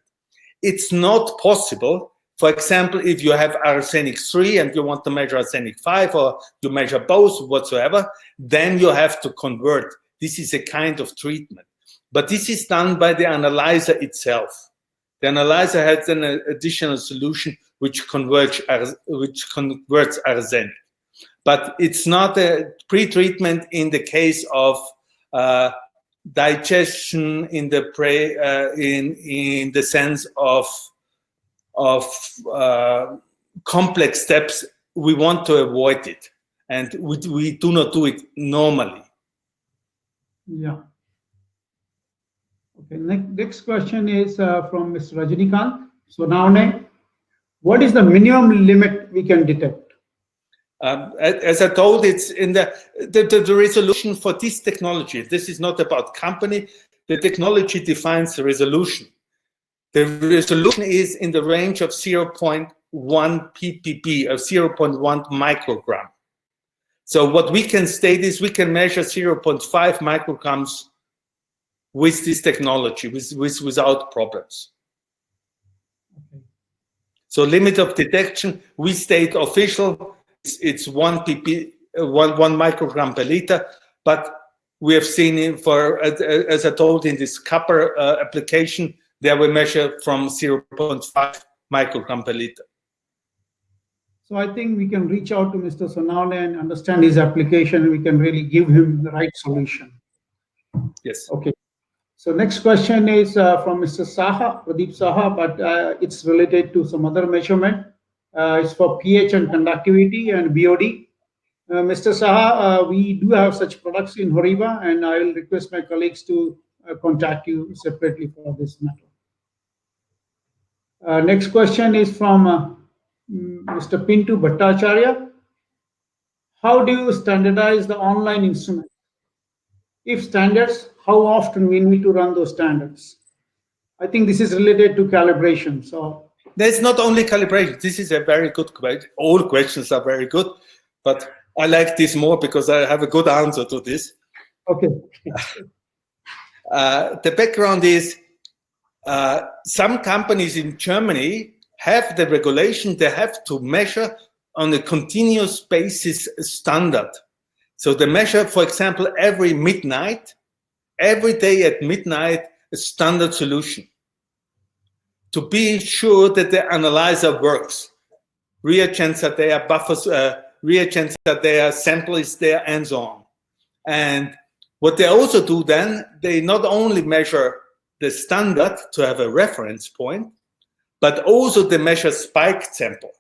Speaker 3: It's not possible. For example, if you have arsenic 3 and you want to measure arsenic 5, or you measure both whatsoever, then you have to convert. This is a kind of treatment. But this is done by the analyzer itself. The analyzer has an additional solution which converts arsenic. But it's not a pre-treatment in the case of digestion in the sense of complex steps. We want to avoid it, and we do not do it normally.
Speaker 2: Yeah. Okay. Next question is from Mr. Rajinikanth. So now, what is the minimum limit we can detect?
Speaker 3: As I told, it's in the resolution for this technology. This is not about company. The technology defines the resolution. The resolution is in the range of 0.1 ppb, or 0.1 microgram. So what we can state is we can measure 0.5 micrograms with this technology, without problems.
Speaker 2: Okay.
Speaker 3: So limit of detection, we state official, it's 1 microgram per liter, but we have seen as I told, in this copper application, there we measure from 0.5 microgram per liter.
Speaker 2: So I think we can reach out to Mr. Sonawane and understand his application, and we can really give him the right solution.
Speaker 3: Yes.
Speaker 2: Okay. So next question is from Mr. Saha, Pradeep Saha, but it's related to some other measurement. It's for pH and conductivity and BOD. Mr. Saha, we do have such products in HORIBA, and I will request my colleagues to contact you separately for this matter. Next question is from Mr. Pintu Bhattacharya. How do you standardize the online instrument? If standards, how often we need to run those standards? I think this is related to calibration. So
Speaker 3: there's not only calibration. This is a very good question. All questions are very good, but I like this more because I have a good answer to this.
Speaker 2: Okay.
Speaker 3: The background is some companies in Germany have the regulation. They have to measure on a continuous basis standard. So they measure, for example, every day at midnight, a standard solution to be sure that the analyzer works. Reagents are there, buffers, reagents are there, sample is there, and so on. And what they also do then, they not only measure the standard to have a reference point, but also they measure spike sample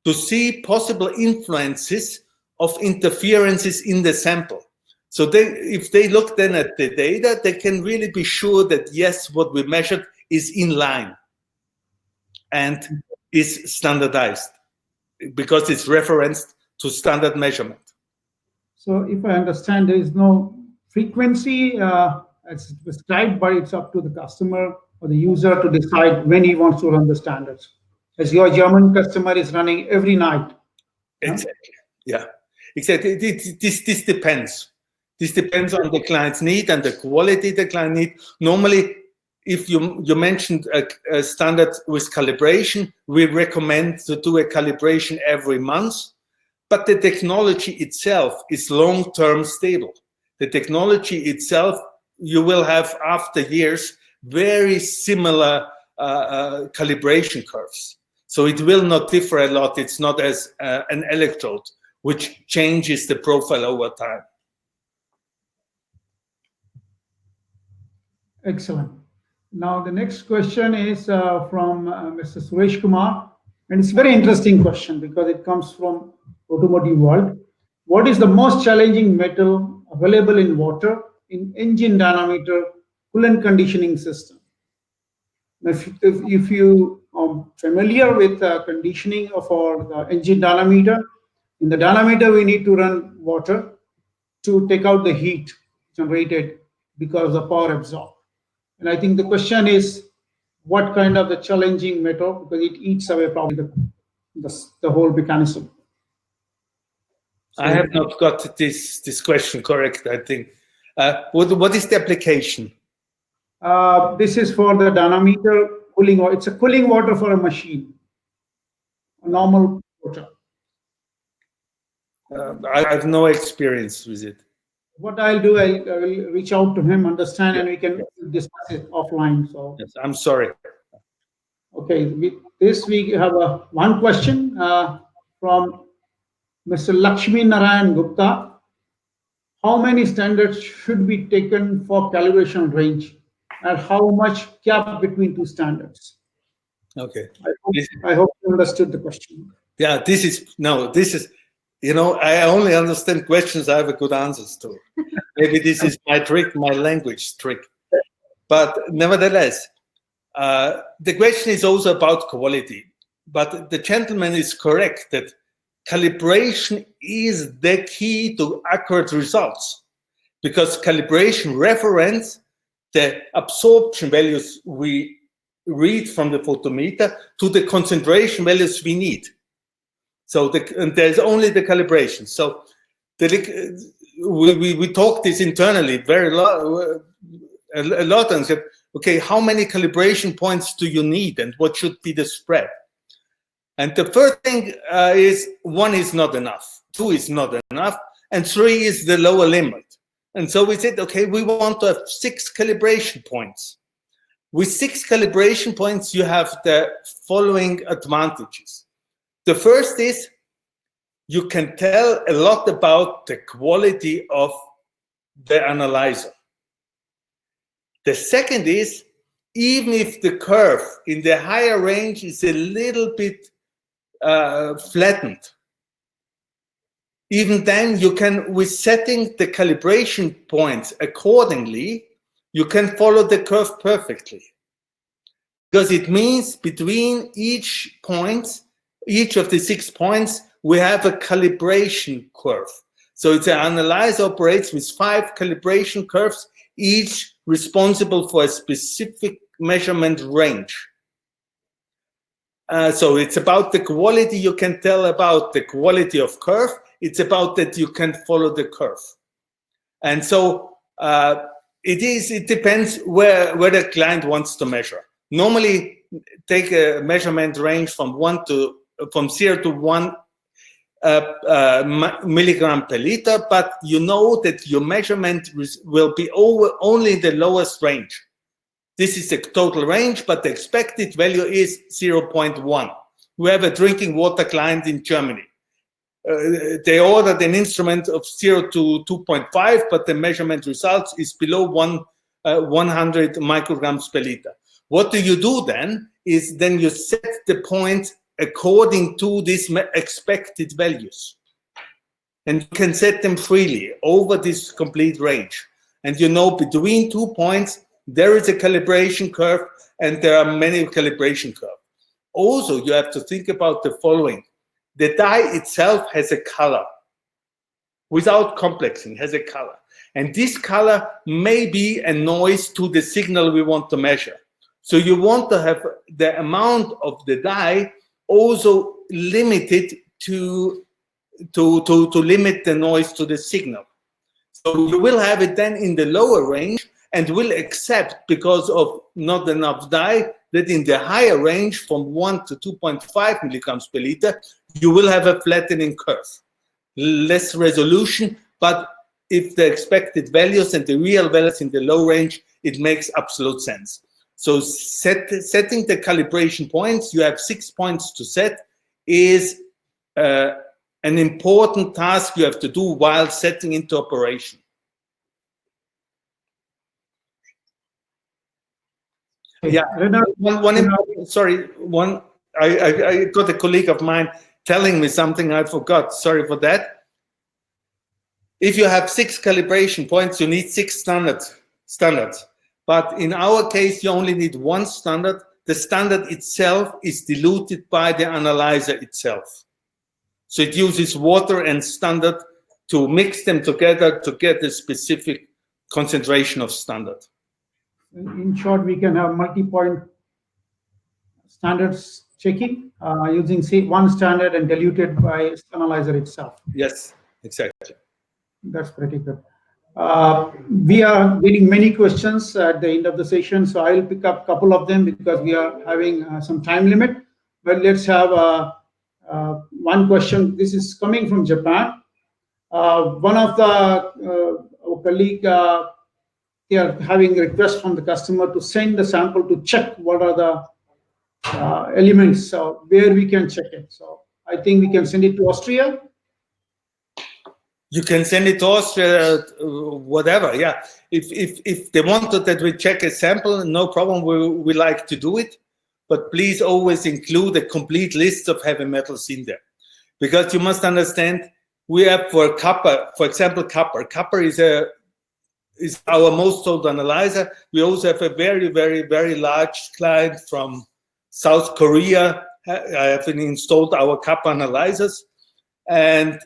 Speaker 3: to see possible influences of interferences in the sample. So if they look then at the data, they can really be sure that yes, what we measured is in line and is standardized because it's referenced to standard measurement.
Speaker 2: So if I understand, there is no frequency as prescribed, but it's up to the customer or the user to decide when he wants to run the standards. As your German customer is running every night.
Speaker 3: Exactly. Yeah. Exactly. This depends. This depends on the client's need and the quality the client need. Normally, if you mentioned a standard with calibration, we recommend to do a calibration every month. but the technology itself is long-term stable. The technology itself, you will have after years very similar calibration curves. So it will not differ a lot. It's not as an electrode, which changes the profile over time.
Speaker 2: Excellent. Now the next question is from Mr. Suresh Kumar, and it's a very interesting question because it comes from automotive world. What is the most challenging metal available in water in engine dynamometer coolant conditioning system? If you are familiar with conditioning of our engine dynamometer, in the dynamometer we need to run water to take out the heat generated because of the power absorbed. And I think the question is, what kind of the challenging metal, because it eats away probably the whole mechanism. So,
Speaker 3: I have not got this question correct, I think. What is the application?
Speaker 2: This is for the dynamometer cooling. It's a cooling water for a machine, a normal water.
Speaker 3: I have no experience with it.
Speaker 2: What I'll do, I will reach out to him, understand, and we can discuss it offline. So
Speaker 3: yes, I'm sorry.
Speaker 2: Okay, this week we have one question from Mr. Lakshmi Narayan Gupta. How many standards should be taken for calibration range, and how much gap between two standards?
Speaker 3: Okay.
Speaker 2: I hope you understood the question.
Speaker 3: Yeah, this is, you know, I only understand questions I have a good answers to. Maybe this is my trick, my language trick. But nevertheless, the question is also about quality. But the gentleman is correct that calibration is the key to accurate results, because calibration reference the absorption values we read from the photometer to the concentration values we need. So there's only the calibration. So we talked this internally a lot and said, okay, how many calibration points do you need and what should be the spread? And the first thing is 1 is not enough, 2 is not enough, and 3 is the lower limit. And so we said, okay, we want to have 6 calibration points. With 6 calibration points, you have the following advantages. The first is you can tell a lot about the quality of the analyzer. The second is, even if the curve in the higher range is a little bit flattened, even then you can, with setting the calibration points accordingly, you can follow the curve perfectly. Because it means between each of the 6 points, we have a calibration curve. So it's an analyzer operates with 5 calibration curves, each responsible for a specific measurement range. So it's about the quality. You can tell about the quality of curve. It's about that you can follow the curve. And so it depends where the client wants to measure. Normally, take a measurement range from 0 to 1 milligram per liter, but you know that your measurement will be only the lowest range. This is the total range, but the expected value is 0.1. We have a drinking water client in Germany. They ordered an instrument of 0 to 2.5, but the measurement results is below 100 micrograms per liter. What do you do then? Is then you set the point according to these expected values. And you can set them freely over this complete range. And you know between 2 points, there is a calibration curve and there are many calibration curves. Also, you have to think about the following. The dye itself has a color. Without complexing, has a color. And this color may be a noise to the signal we want to measure. So you want to have the amount of the dye also limited to limit the noise to the signal. So you will have it then in the lower range and will accept, because of not enough dye, that in the higher range from 1 to 2.5 milligrams per liter, you will have a flattening curve. less resolution, but if the expected values and the real values in the low range, it makes absolute sense. So setting the calibration points, you have 6 points to set, is an important task you have to do while setting into operation. Yeah, I got a colleague of mine telling me something I forgot. Sorry for that. If you have 6 calibration points, you need 6 standards. But in our case, you only need 1 standard. The standard itself is diluted by the analyzer itself. So it uses water and standard to mix them together to get a specific concentration of standard.
Speaker 2: In short, we can have multi-point standards checking using, say, 1 standard and diluted by analyzer itself.
Speaker 3: Yes, exactly.
Speaker 2: That's pretty good. We are getting many questions at the end of the session, so I'll pick up a couple of them because we are having some time limit. But let's have one question. This is coming from Japan. One of the colleague, they are having a request from the customer to send the sample to check what are the elements where we can check it. So I think we can send it to Austria.
Speaker 3: You can send it to Austria, whatever. Yeah, if they wanted that we check a sample, no problem. We like to do it, but please always include a complete list of heavy metals in there, because you must understand we have for copper, for example, copper. Copper is our most sold analyzer. We also have a very, very, very large client from South Korea. I have installed our copper analyzers, and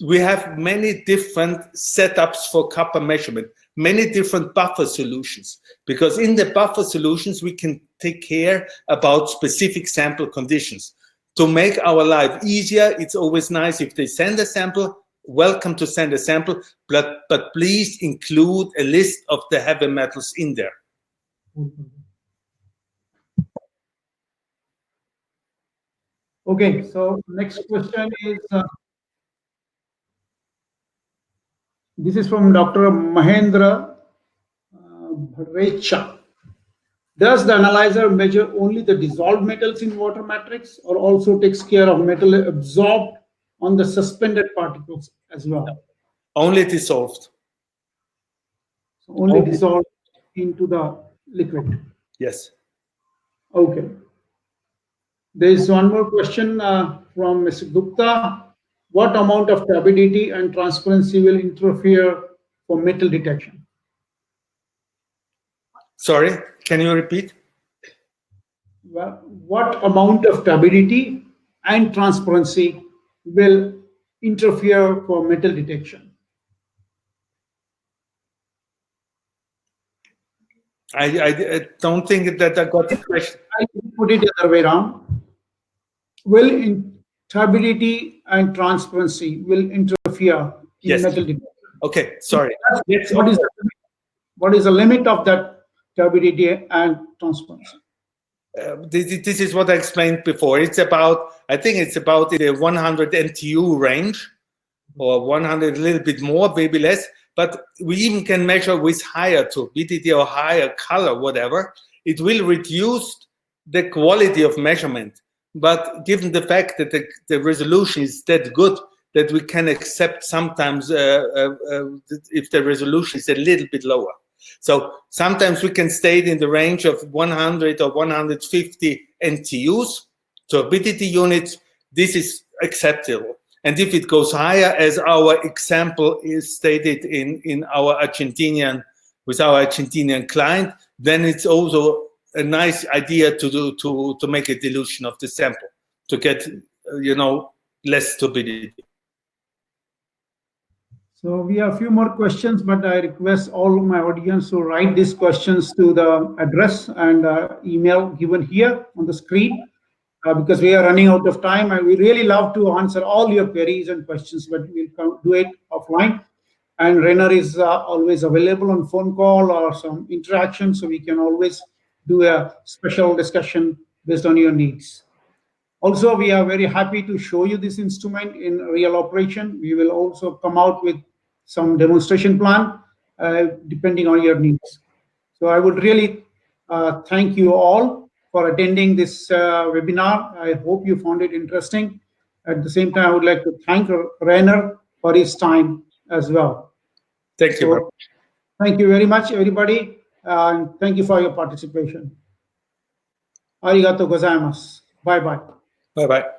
Speaker 3: we have many different setups for copper measurement, many different buffer solutions, because in the buffer solutions, we can take care about specific sample conditions. To make our life easier, it's always nice if they send a sample, welcome to send a sample, but please include a list of the heavy metals in there.
Speaker 2: Okay, so next question is, this is from Dr. Mahendra Bharecha. Does the analyzer measure only the dissolved metals in water matrix, or also takes care of metal absorbed on the suspended particles as well?
Speaker 3: Only dissolved.
Speaker 2: So only dissolved into the liquid.
Speaker 3: Yes.
Speaker 2: Okay. There is one more question from Mr. Gupta. What amount of turbidity and transparency will interfere for metal detection?
Speaker 3: Sorry, can you repeat?
Speaker 2: Well, what amount of turbidity and transparency will interfere for metal detection?
Speaker 3: I don't think that I got the question.
Speaker 2: I put it the other way around. Will turbidity and transparency will interfere in metal detection?
Speaker 3: Okay, sorry.
Speaker 2: What is the limit of that turbidity and transparency?
Speaker 3: This is what I explained before. It's about, I think it's about the 100 NTU range, or 100, a little bit more, maybe less. But we even can measure with higher turbidity or higher color, whatever. It will reduce the quality of measurement. But given the fact that the resolution is that good, that we can accept sometimes if the resolution is a little bit lower. So sometimes we can stay in the range of 100 or 150 NTUs, turbidity units. This is acceptable. And if it goes higher, as our example is stated in our Argentinian, with our Argentinian client, then it's also a nice idea to make a dilution of the sample to get, less turbidity.
Speaker 2: So we have a few more questions, but I request all of my audience to write these questions to the address and email given here on the screen, because we are running out of time. And we really love to answer all your queries and questions, but we'll do it offline. And Rainer is always available on phone call or some interaction, so we can always do a special discussion based on your needs. Also, we are very happy to show you this instrument in real operation. We will also come out with some demonstration plan depending on your needs. So I would really thank you all for attending this webinar. I hope you found it interesting. At the same time, I would like to thank Rainer for his time as well.
Speaker 3: Thank you.
Speaker 2: So, thank you very much, everybody. And thank you for your participation. Arigato gozaimasu. Bye-bye.
Speaker 3: Bye-bye.